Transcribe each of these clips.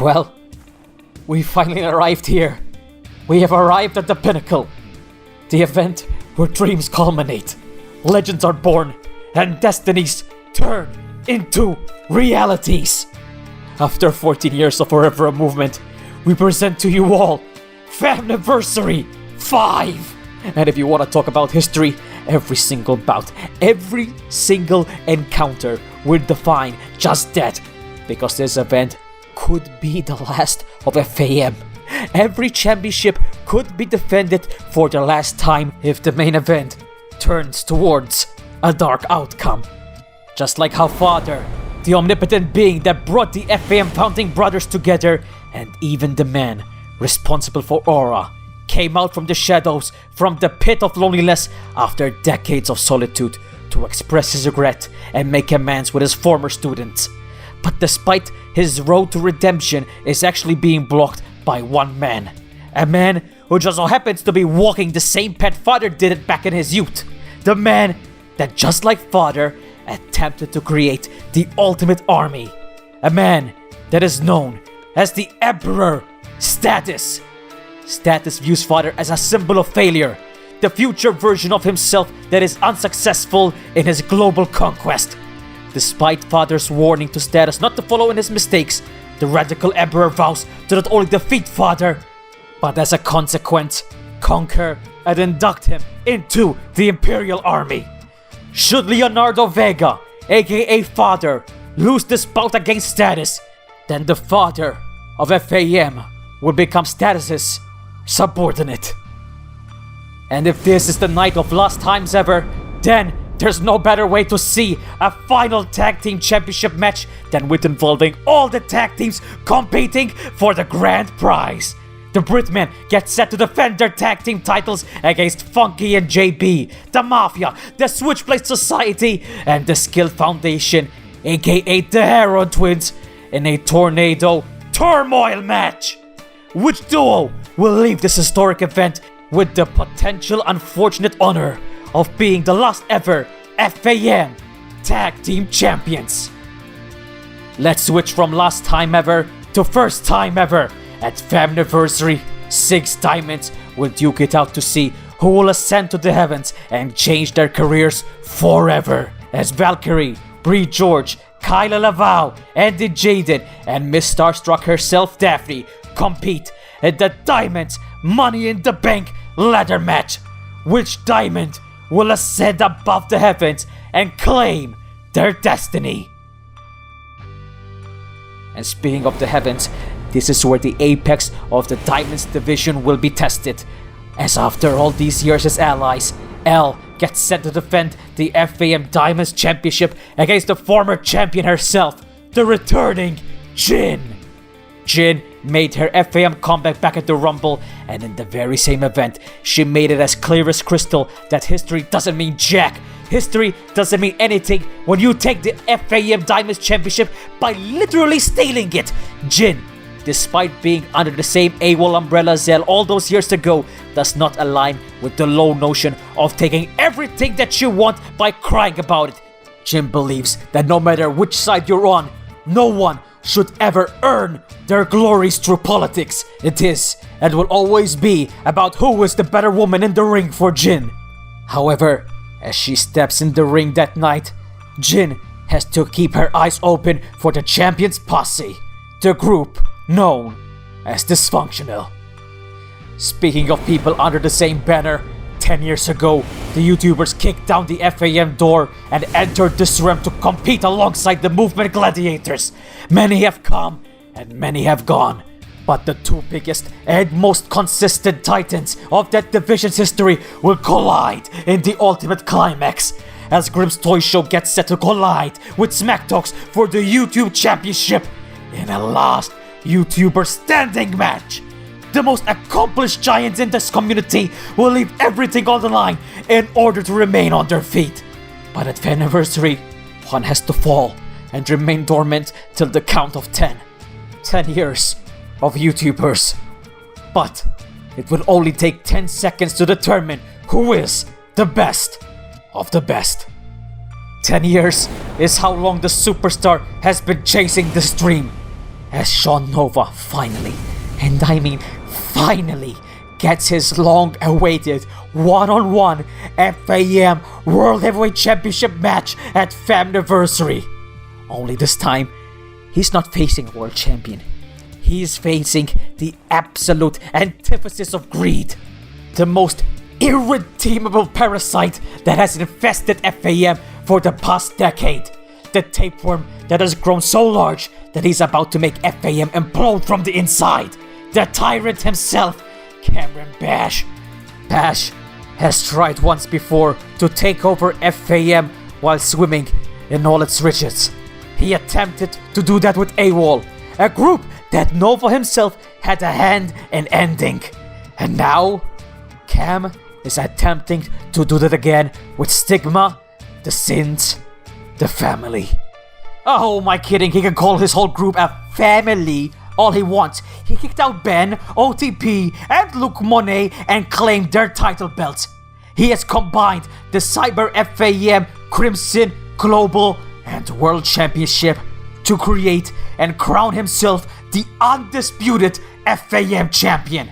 Well, we finally arrived here. We have arrived at the pinnacle. The event where dreams culminate, legends are born, and destinies turn into realities. After 14 years of forever movement, we present to you all FaMniversary V. And if you want to talk about history, every single bout, every single encounter will define just that. Because this event could be the last of FAM. Every championship could be defended for the last time if the main event turns towards a dark outcome. Just like how Father, the omnipotent being that brought the FAM founding brothers together, and even the man responsible for Aura, came out from the shadows, from the pit of loneliness after decades of solitude to express his regret and make amends with his former students. But despite his road to redemption is actually being blocked by one man. A man who just so happens to be walking the same path Father did it back in his youth. The man that, just like Father, attempted to create the ultimate army. A man that is known as the Emperor Status. Status views Father as a symbol of failure, the future version of himself that is unsuccessful in his global conquest. Despite Father's warning to Status not to follow in his mistakes, the radical Emperor vows to not only defeat Father, but as a consequence, conquer and induct him into the Imperial Army. Should Leonardo Vega, aka Father, lose this bout against Status, then the Father of FAM will become Status's subordinate. And if this is the night of lost times ever, then there's no better way to see a final tag team championship match than with involving all the tag teams competing for the grand prize. The Britmen get set to defend their tag team titles against Funky and JB, the Mafia, the Switchblade Society, and the Skill Foundation, aka the Heron Twins, in a tornado turmoil match. Which duo will leave this historic event with the potential unfortunate honor of being the last ever FAM Tag Team Champions? Let's switch from last time ever to first time ever. At FaMniversary, 6 Diamonds will duke it out to see who will ascend to the heavens and change their careers forever. As Valkyrie, Brie George, Kyla Laval, Andy Jaden, and Miss Starstruck herself, Daphne, compete in the Diamonds Money in the Bank ladder match. Which Diamond will ascend above the heavens and claim their destiny? And speaking of the heavens, this is where the apex of the Diamonds division will be tested. As after all these years as allies, Elle gets sent to defend the FAM Diamonds Championship against the former champion herself, the returning Jin. Jin made her FAM comeback back at the Rumble, and in the very same event, she made it as clear as crystal that history doesn't mean jack. History doesn't mean anything when you take the FAM Diamonds Championship by literally stealing it. Jin, despite being under the same AWOL umbrella as Elle all those years ago, does not align with the low notion of taking everything that you want by crying about it. Jin believes that no matter which side you're on, no one should ever earn their glories through politics. It is and will always be about who is the better woman in the ring for Jin. However, as she steps in the ring that night, Jin has to keep her eyes open for the champion's posse, the group known as Dysfunctional. Speaking of people under the same banner, 10 years ago, the YouTubers kicked down the FAM door and entered this realm to compete alongside the movement gladiators. Many have come and many have gone, but the 2 biggest and most consistent titans of that division's history will collide in the ultimate climax, as Grimm's Toy Show gets set to collide with Smack Talks for the YouTube Championship in a last YouTuber standing match. The most accomplished giants in this community will leave everything on the line in order to remain on their feet. But at FaMniversary, one has to fall and remain dormant till the count of 10. 10 years of YouTubers. But it will only take 10 seconds to determine who is the best of the best. 10 years is how long the superstar has been chasing this dream. as Sean Nova finally, and I mean finally, gets his long-awaited one-on-one FAM World Heavyweight Championship match at FaMniversary. Only this time, he's not facing a world champion. He's facing the absolute antithesis of greed. The most irredeemable parasite that has infested FAM for the past decade. The tapeworm that has grown so large that he's about to make FAM implode from the inside. The tyrant himself, Cameron Bash. Bash has tried once before to take over FAM while swimming in all its riches. He attempted to do that with AWOL, a group that Nova himself had a hand in ending. And now, Cam is attempting to do that again with Stigma, the Sins, the family. Oh, am I kidding? He can call his whole group a family all he wants. He kicked out Ben, OTP, and Luke Monet and claimed their title belts. He has combined the Cyber FAM, Crimson, Global, and World Championship to create and crown himself the undisputed FAM champion.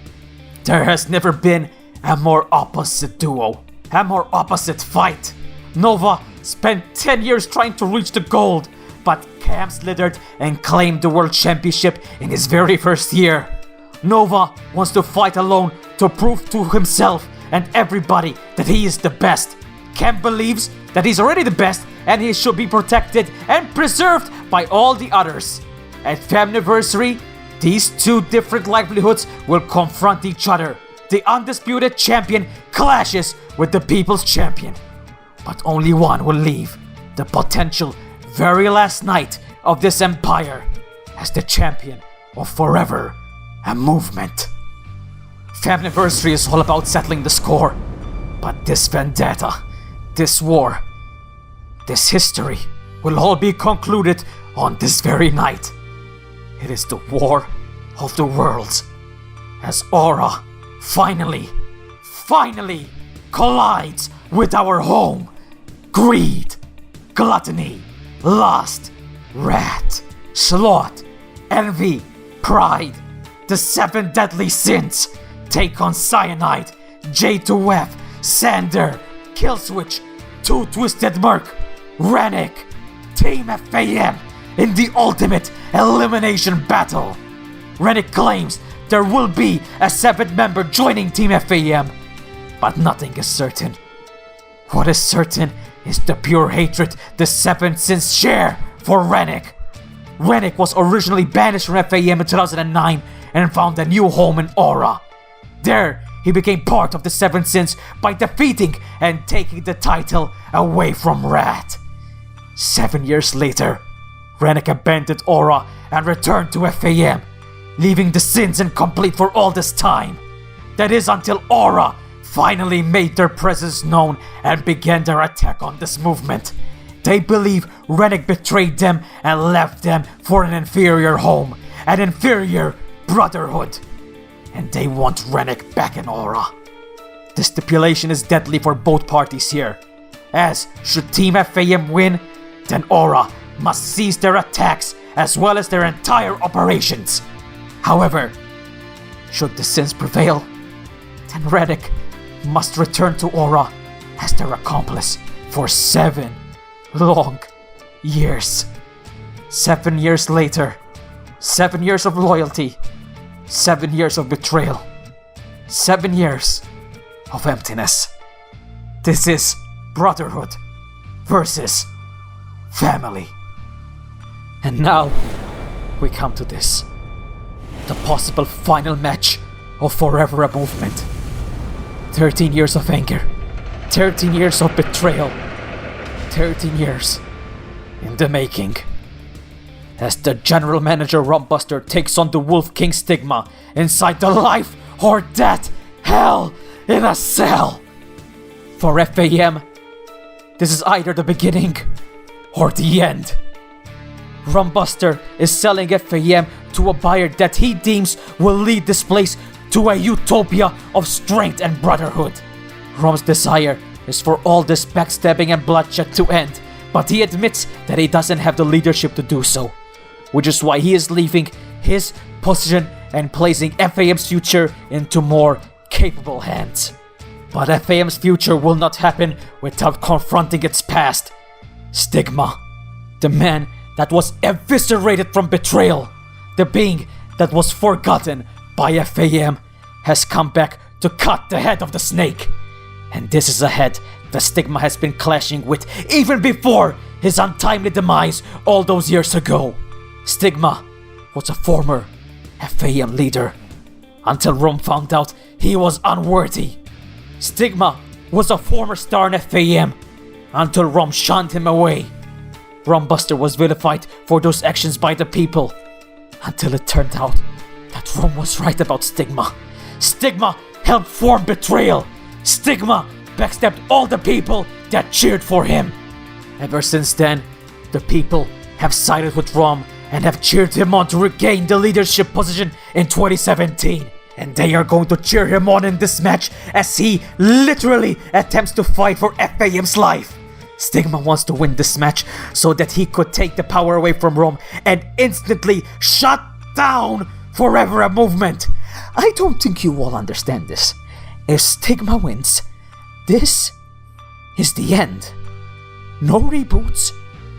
There has never been a more opposite duo, a more opposite fight. Nova spent 10 years trying to reach the gold, but Cam slithered and claimed the World Championship in his very first year. Nova wants to fight alone to prove to himself and everybody that he is the best. Cam believes that he's already the best and he should be protected and preserved by all the others. At FaMniversary, these two different livelihoods will confront each other. The undisputed champion clashes with the people's champion. But only one will leave the potential very last night of this empire as the champion of forever, a movement. FaMniversary is all about settling the score, but this vendetta, this war, this history will all be concluded on this very night. It is the war of the worlds as Aura finally collides with our home. Greed, gluttony, lust, wrath, sloth, envy, pride. The 7 deadly sins take on Cyanide, J2F, Sander, Killswitch, Two Twisted Merc, Rennick, Team FAM in the ultimate elimination battle. Rennick claims there will be a 7th member joining Team FAM, but nothing is certain. What is certain is the pure hatred the 7 sins share for Rennick. Rennick was originally banished from FAM in 2009 and found a new home in Aura. There, he became part of the 7 sins by defeating and taking the title away from Rat. 7 years later, Rennick abandoned Aura and returned to FAM, leaving the sins incomplete for all this time. That is until Aura finally made their presence known and began their attack on this movement. They believe Rennick betrayed them and left them for an inferior home, an inferior brotherhood. And they want Rennick back in Aura. The stipulation is deadly for both parties here, as should Team FAM win, then Aura must cease their attacks as well as their entire operations. However, should the sins prevail, then Rennick must return to Aura as their accomplice for 7 long years. 7 years later, 7 years of loyalty, 7 years of betrayal, 7 years of emptiness. This is Brotherhood versus Family. And now we come to this, the possible final match of Forever a Movement. 13 years of anger, 13 years of betrayal, 13 years in the making. As the general manager Rumbuster takes on the Wolf King Stigma inside the life or death hell in a cell. For FAM, this is either the beginning or the end. Rumbuster is selling FAM to a buyer that he deems will lead this place to a utopia of strength and brotherhood. Rum's desire is for all this backstabbing and bloodshed to end, but he admits that he doesn't have the leadership to do so, which is why he is leaving his position and placing FAM's future into more capable hands. But FAM's future will not happen without confronting its past. Stigma, the man that was eviscerated from betrayal, the being that was forgotten by FAM, has come back to cut the head of the snake. And this is a head that Stigma has been clashing with even before his untimely demise all those years ago. Stigma was a former FAM leader until Rome found out he was unworthy. Stigma was a former star in FAM until Rome shunned him away. Rumbuster was vilified for those actions by the people until it turned out that Rome was right about Stigma. Stigma helped form betrayal. Stigma backstabbed all the people that cheered for him. Ever since then, the people have sided with Rome and have cheered him on to regain the leadership position in 2017. And they are going to cheer him on in this match as he literally attempts to fight for FAM's life. Stigma wants to win this match so that he could take the power away from Rome and instantly shut down Forever a movement. I don't think you all understand this. If Stigma wins, this is the end. No reboots,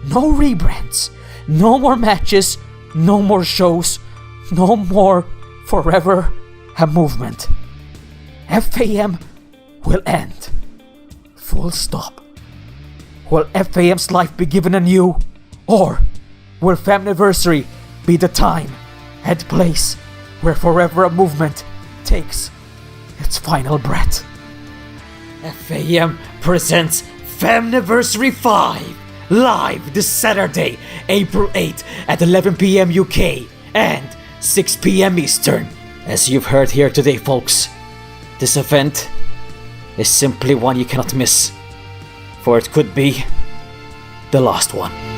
no rebrands, no more matches, no more shows, no more Forever a movement. FAM will end. Full stop. Will FAM's life be given anew? Or will FaMniversary be the time and place where Forever a movement takes its final breath? FAM presents FaMniversary V live this Saturday, April 8th at 11 p.m. UK and 6 p.m. Eastern. As you've heard here today, folks, this event is simply one you cannot miss, for it could be the last one.